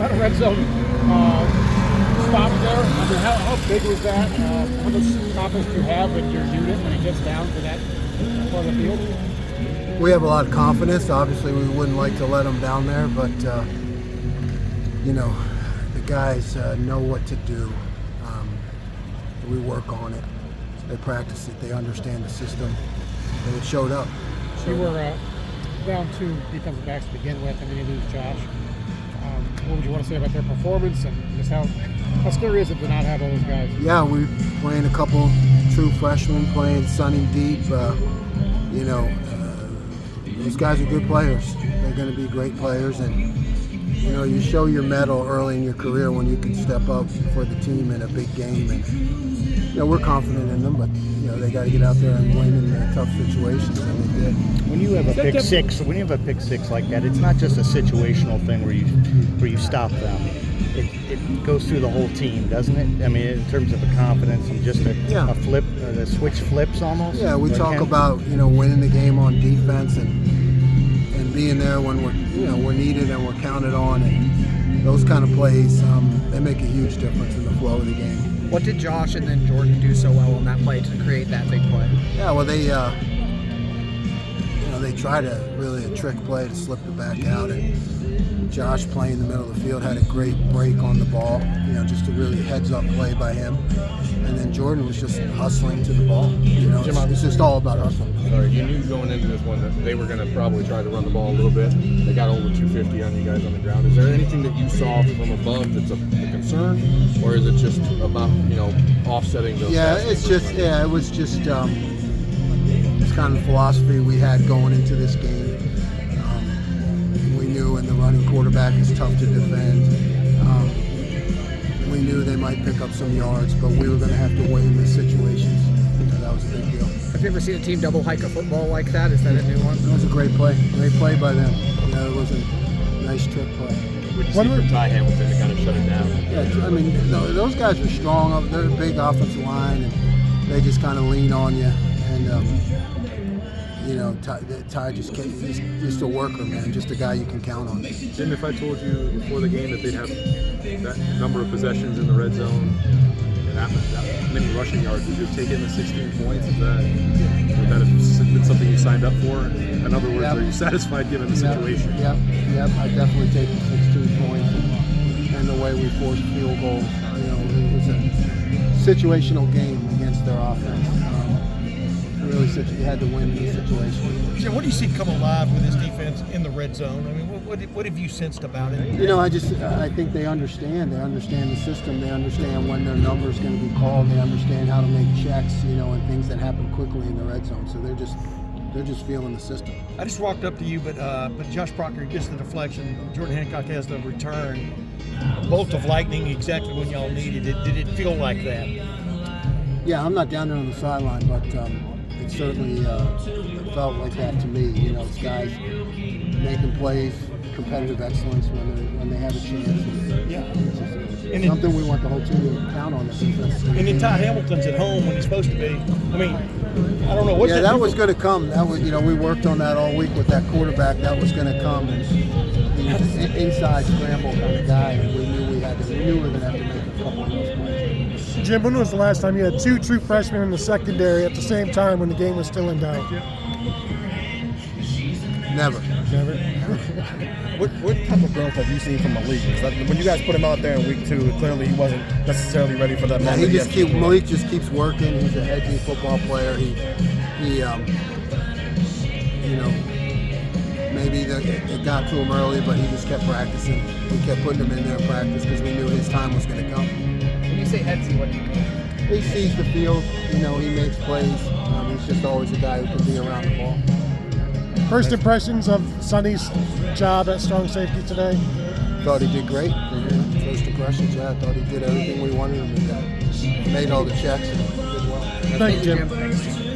about a red zone stop there. I mean, how big was that? How much confidence do you have in your unit when it gets down to that part of the field? We have a lot of confidence. Obviously, we wouldn't like to let them down there, but you know, the guys know what to do. We work on it. They practice it. They understand the system, and it showed up. You were down 2 defensive backs to begin with, and then you lose Josh. What would you want to say about their performance, and just how scary is it to not have all those guys? Yeah, we're playing a couple true freshmen, playing Sonny deep. You know, these guys are good players. They're going to be great players, and you know, you show your mettle early in your career when you can step up for the team in a big game. And you know, we're confident in them, but you know, they got to get out there and win in tough situations, and they did. When you have a pick six like that, it's not just a situational thing where you stop them. It goes through the whole team, doesn't it? I mean, in terms of a confidence and just a flip, the switch flips almost. Yeah, we talk about, you know, winning the game on defense and being there when we're needed and we're counted on, and those kind of plays, they make a huge difference in the flow of the game. What did Josh and then Jordan do so well on that play to create that big play? Yeah, well, they tried a trick play to slip it back out, and Josh, playing in the middle of the field, had a great break on the ball, you know, just a really heads-up play by him. And then Jordan was just hustling to the ball. You know, it's just all about hustling. Sorry, you knew going into this one that they were going to probably try to run the ball a little bit. They got over 250 on you guys on the ground. Is there anything that you saw from above that's a concern, or is it just about, you know, offsetting those? Yeah, it was just it's kind of the philosophy we had going into this game. We knew, and the running quarterback is tough to defend. We knew they might pick up some yards, but we were going to have to win the situations. So that was a big deal. Have you ever seen a team double hike a football like that? Is that a new one? That was a great play by them. You know, it was a nice trick play. What did you see from Ty Hamilton to kind of shut it down? Yeah, I mean, those guys are strong. They're a big offensive line, and they just kind of lean on you. And you know, Ty just a worker, man, just a guy you can count on. Jim, if I told you before the game that they'd have that number of possessions in the red zone and that many rushing yards, would you have taken the 16 points? Would that have been something you signed up for? In other words, are you satisfied given the situation? Yep. I definitely take the 16 points and the way we forced field goals. You know, it was a situational game against their offense. Really, you had to win in this situation. Jim, what do you see come alive with this defense in the red zone? I mean, what have you sensed about it? You know, I think they understand. They understand the system. They understand when their number is going to be called. They understand how to make checks, you know, and things that happen quickly in the red zone. So they're just feeling the system. I just walked up to you, but Josh Proctor gets the deflection. Jordan Hancock has the return. A bolt of lightning exactly when y'all needed it. Did it feel like that? Yeah, I'm not down there on the sideline, but it certainly felt like that to me. You know, it's guys making plays, competitive excellence when they have a chance. Yeah. It's something we want the whole team to count on. And then Ty Hamilton's at home when he's supposed to be. I mean, I don't know. That was going to come. That was, you know, we worked on that all week with that quarterback. That was going to come. And he was an inside scramble kind of guy, and we knew we were going to have to make a couple of those plays. Jim, when was the last time you had 2 true freshmen in the secondary at the same time when the game was still in doubt? Never. What type of growth have you seen from Malik? When you guys put him out there in week 2, clearly he wasn't necessarily ready for that moment. Malik just keeps working. He's a hedging football player. He you know, maybe it got to him early, but he just kept practicing. We kept putting him in there in practice because we knew his time was going to come. When you say headsy, what do you mean? He sees the field. You know, he makes plays. He's just always a guy who can be around the ball. First impressions of Sonny's job at strong safety today? Thought he did great. First impressions, I thought he did everything we wanted him to do. Made all the checks and did well. Thank you, Jim. Thanks, Jim.